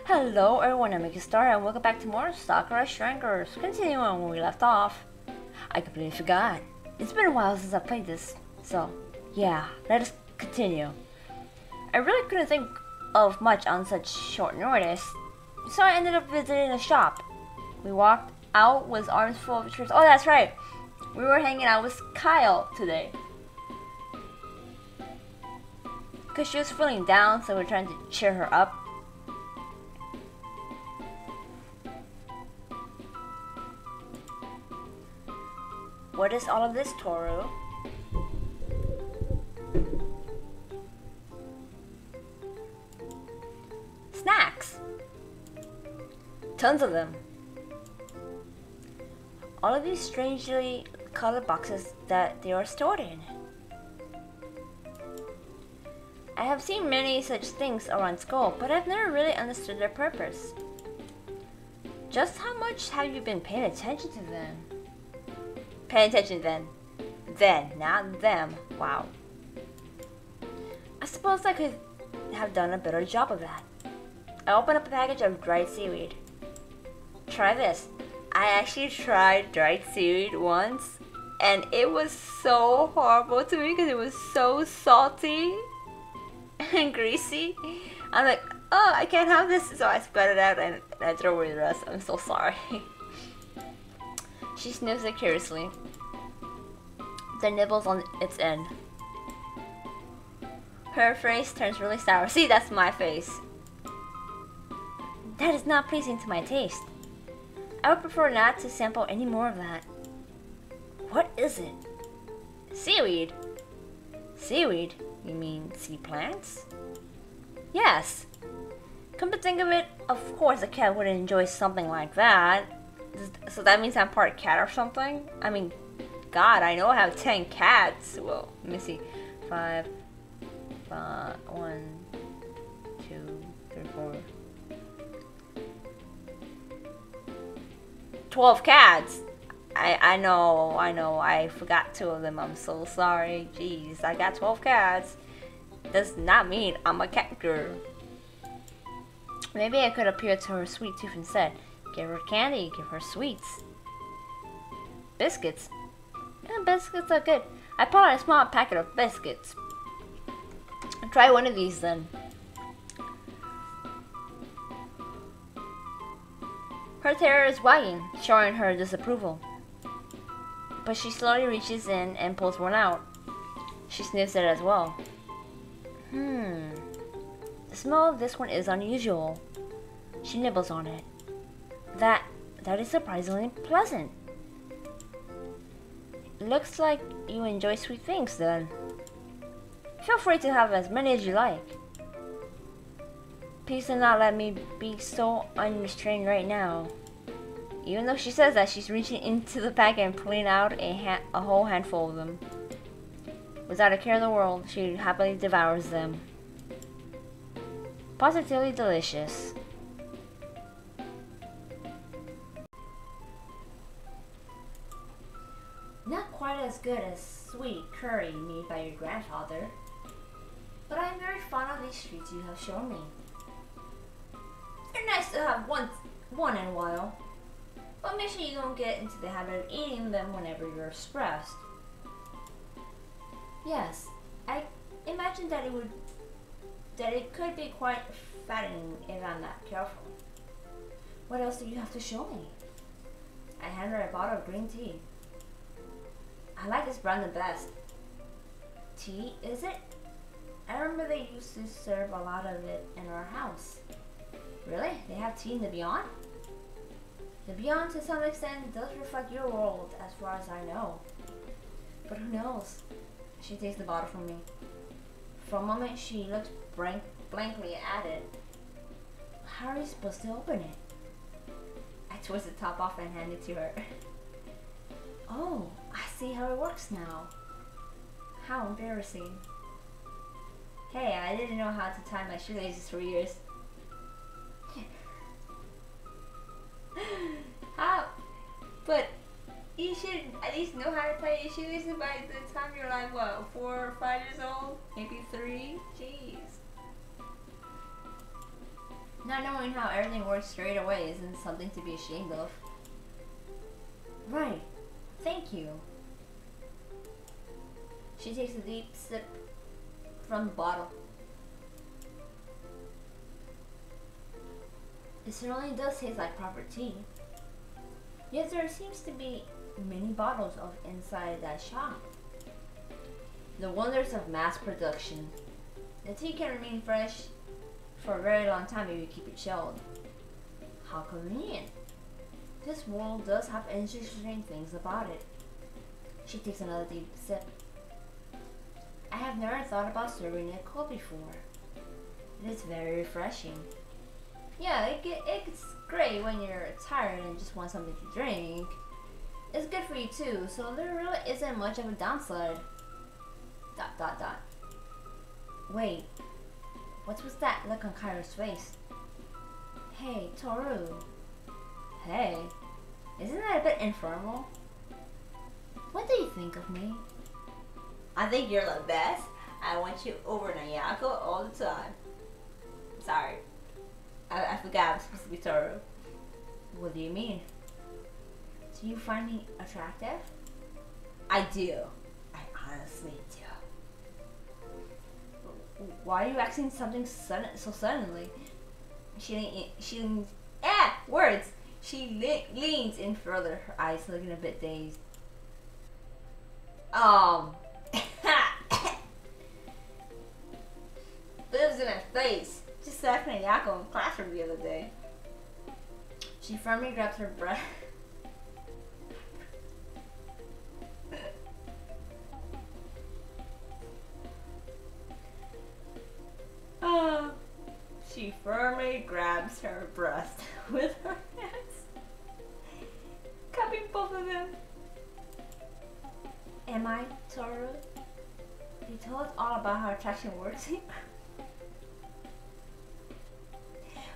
Hello everyone, I'm Star and welcome back to more Sakura Shrinkers. Continuing on where we left off. I completely forgot. It's been a while since I played this, so yeah, let us continue. I really couldn't think of much on such short notice, so I ended up visiting a shop. We walked out with arms full of treats. Oh, that's right, we were hanging out with Kayo today. Because she was feeling down, so we're trying to cheer her up. What is all of this, Toru? Snacks! Tons of them. All of these strangely colored boxes that they are stored in. I have seen many such things around school, but I've never really understood their purpose. Just how much have you been paying attention to them? Pay attention then. Then, not them. Wow. I suppose I could have done a better job of that. I opened up a package of dried seaweed. Try this. I actually tried dried seaweed once, and it was so horrible to me because it was so salty and greasy. I'm like, oh, I can't have this, so I spat it out and I threw away the rest. I'm so sorry. She sniffs it curiously, then nibbles on its end. Her face turns really sour. See, that's my face. That is not pleasing to my taste. I would prefer not to sample any more of that. What is it? Seaweed? Seaweed? You mean sea plants? Yes. Come to think of it, of course a cat would enjoy something like that. So that means I'm part cat or something? I mean, God, I know I have 10 cats. Well, let me see. 1, 2, 3, 4. 12 cats! I know, I forgot 2 of them. I'm so sorry. Jeez, I got 12 cats. Does not mean I'm a cat girl. Maybe I could appeal to her sweet tooth instead. Give her candy, give her sweets. Biscuits. Yeah, biscuits are good. I pulled out a small packet of biscuits. Try one of these then. Her tail is wagging, showing her disapproval. But she slowly reaches in and pulls one out. She sniffs it as well. The smell of this one is unusual. She nibbles on it. That is surprisingly pleasant. Looks like you enjoy sweet things then. Feel free to have as many as you like. Please do not let me be so unrestrained right now. Even though she says that, she's reaching into the pack and pulling out a whole handful of them. Without a care in the world, she happily devours them. Positively delicious. Not quite as good as sweet curry made by your grandfather, but I am very fond of these treats you have shown me. They're nice to have once in a while, but make sure you don't get into the habit of eating them whenever you're stressed. Yes, I imagine that it could be quite fattening if I'm not careful. What else do you have to show me? I hand her a bottle of green tea. I like this brand the best. Tea, is it? I remember they used to serve a lot of it in our house. Really? They have tea in the Beyond? The Beyond, to some extent, does reflect your world, as far as I know. But who knows? She takes the bottle from me. For a moment, she looks blankly at it. How are you supposed to open it? I twist the top off and hand it to her. Oh, I see how it works now. How embarrassing. Hey, I didn't know how to tie my shoelaces for years. How? But you should at least know how to tie your shoelaces by the time you're like, what, 4 or 5 years old? Maybe 3? Jeez. Not knowing how everything works straight away isn't something to be ashamed of. Right. Thank you. She takes a deep sip from the bottle. It certainly does taste like proper tea. Yet there seems to be many bottles of inside that shop. The wonders of mass production. The tea can remain fresh for a very long time if you keep it chilled. How convenient. This world does have interesting things about it. She takes another deep sip. I have never thought about serving it cold before. It is very refreshing. Yeah, it's great when you're tired and just want something to drink. It's good for you too, so there really isn't much of a downside. ... Wait, what's with that look on Kayo's face? Hey, Toru. Hey, isn't that a bit informal? What do you think of me? I think you're the best. I want you over Nayako all the time. Sorry. I forgot I'm supposed to be Toru. What do you mean? Do you find me attractive? I do. I honestly do. Why are you acting something so suddenly? She leans. Words! She leans in further, her eyes looking a bit dazed. Lives in her face. Just left Nayako in classroom the other day. She firmly grabs her breath. She firmly grabs her breast with her hands, cupping both of them. Am I, Toru? You told us all about how attraction works.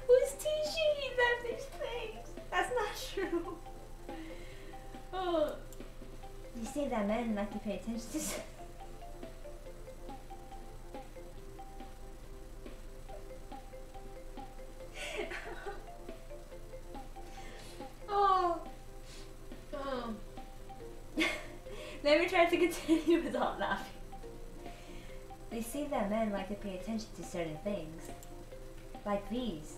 Who's teaching you that these things? That's not true. Oh. You say that men like to pay attention to. Let me try to continue without laughing. They say that men like to pay attention to certain things. Like these.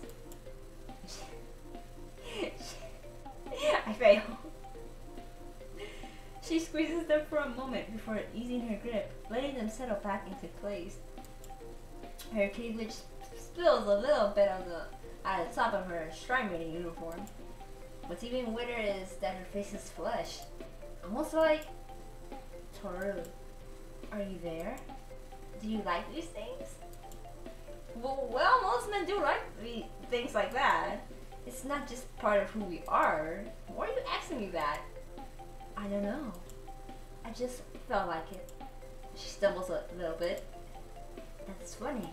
I fail. She squeezes them for a moment before easing her grip, letting them settle back into place. Her cleavage spills a little bit on at the top of her striped uniform. What's even weirder is that her face is flesh. Almost like... Toru, are you there? Do you like these things? Well, most men do like things like that. It's not just part of who we are. Why are you asking me that? I don't know. I just felt like it. She stumbles a little bit. That's funny.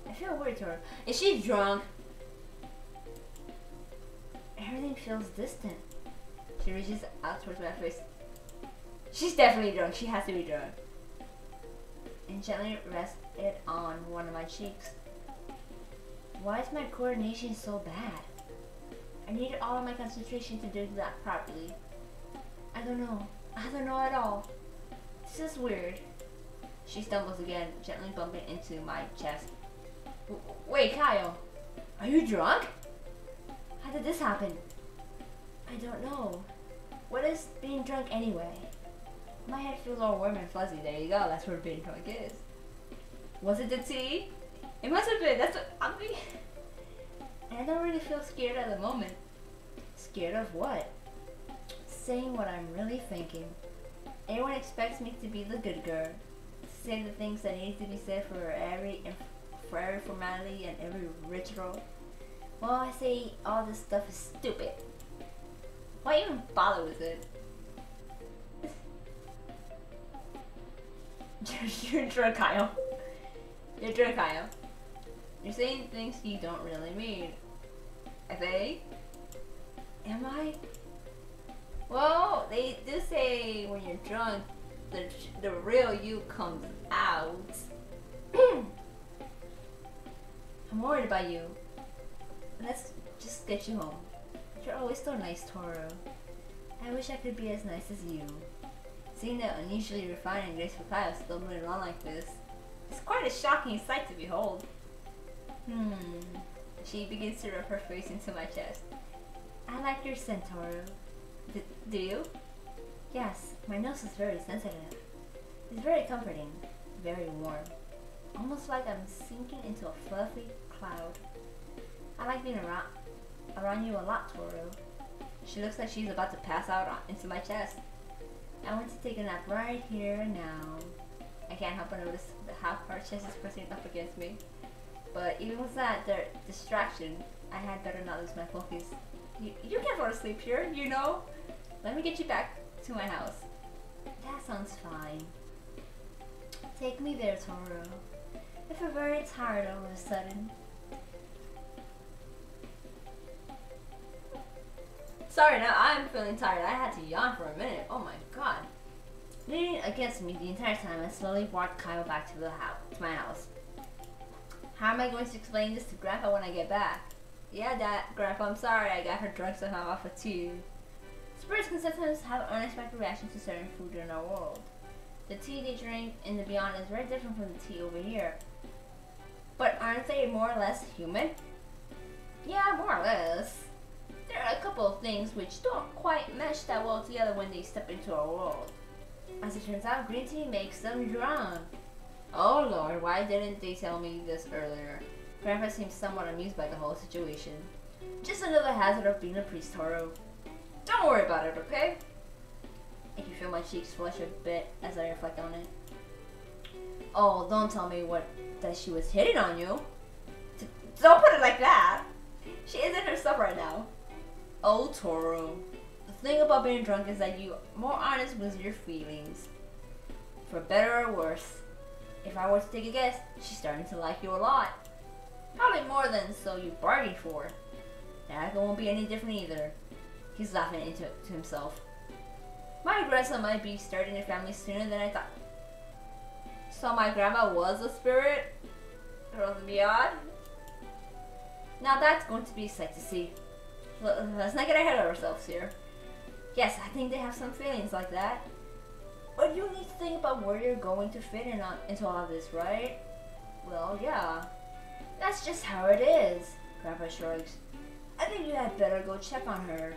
I feel weird, Toru. Is she drunk? Everything feels distant. She reaches out towards my face. She's definitely drunk. She has to be drunk. And gently rest it on one of my cheeks. Why is my coordination so bad? I needed all of my concentration to do that properly. I don't know. I don't know at all. This is weird. She stumbles again, gently bumping into my chest. Wait, Kayo. Are you drunk? How did this happen? I don't know. What is being drunk anyway? My head feels all warm and fuzzy. There you go. That's what being drunk is. Was it the tea? It must have been. That's what I mean. I don't really feel scared at the moment. Scared of what? Saying what I'm really thinking. Everyone expects me to be the good girl. To say the things that need to be said for every formality and every ritual. Well, I say all this stuff is stupid. Why even bother with it? You're drunk, Kayo. You're drunk, Kayo. You're saying things you don't really mean. Okay? Am I? Well, they do say when you're drunk, the real you comes out. I'm worried about you. let's just get you home. You're always so nice, Toru. I wish I could be as nice as you. Seeing the unusually refined and graceful Kayo stumbling around like this, it's quite a shocking sight to behold. She begins to rub her face into my chest. I like your scent, Toru. Do you? Yes, my nose is very sensitive. It's very comforting, very warm. Almost like I'm sinking into a fluffy cloud. I like being around you a lot, Toru. She looks like she's about to pass out into my chest. I want to take a nap right here and now. I can't help but notice how her chest is pressing up against me. But even with that distraction, I had better not lose my focus. You can't fall asleep here, you know? Let me get you back to my house. That sounds fine. Take me there, Toru. I feel very tired all of a sudden. Sorry, now I'm feeling tired. I had to yawn for a minute. Oh my god. Leaning against me the entire time, I slowly walked Kayo back to my house. How am I going to explain this to Grandpa when I get back? Yeah, Grandpa, I'm sorry. I got her drunk somehow off of tea. Spirits can sometimes have unexpected reactions to certain food in our world. The tea they drink in the beyond is very different from the tea over here. But aren't they more or less human? Yeah, more or less. There are a couple of things which don't quite mesh that well together when they step into our world. As it turns out, green tea makes them drunk. Oh lord, why didn't they tell me this earlier? Grandpa seems somewhat amused by the whole situation. Just another hazard of being a priest, Toru. Don't worry about it, okay? I can feel my cheeks flush a bit as I reflect on it. Oh, don't tell me that she was hitting on you. Don't put it like that. She isn't herself right now. Oh, Toru. The thing about being drunk is that you're more honest with your feelings. For better or worse. If I were to take a guess, she's starting to like you a lot. Probably more than so you bargained for. Nayako won't be any different either. He's laughing to himself. My grandson might be starting a family sooner than I thought. So my grandma was a spirit from the beyond? Now that's going to be a sight to see. Let's not get ahead of ourselves here. Yes, I think they have some feelings like that. But you need to think about where you're going to fit into all of this, right? Well, yeah. That's just how it is, Grandpa shrugs. I think you had better go check on her.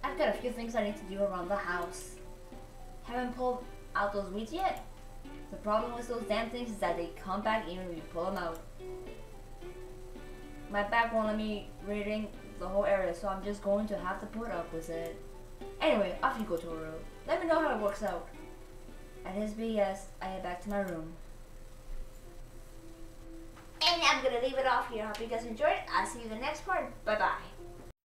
I've got a few things I need to do around the house. Haven't pulled out those weeds yet? The problem with those damn things is that they come back even if you pull them out. My back won't let me ring the whole area, so I'm just going to have to put up with it. Anyway, off you go, Toru. Let me know how it works out. At his BS, I head back to my room. And I'm gonna leave it off here. Hope you guys enjoyed. I'll see you in the next part. Bye bye.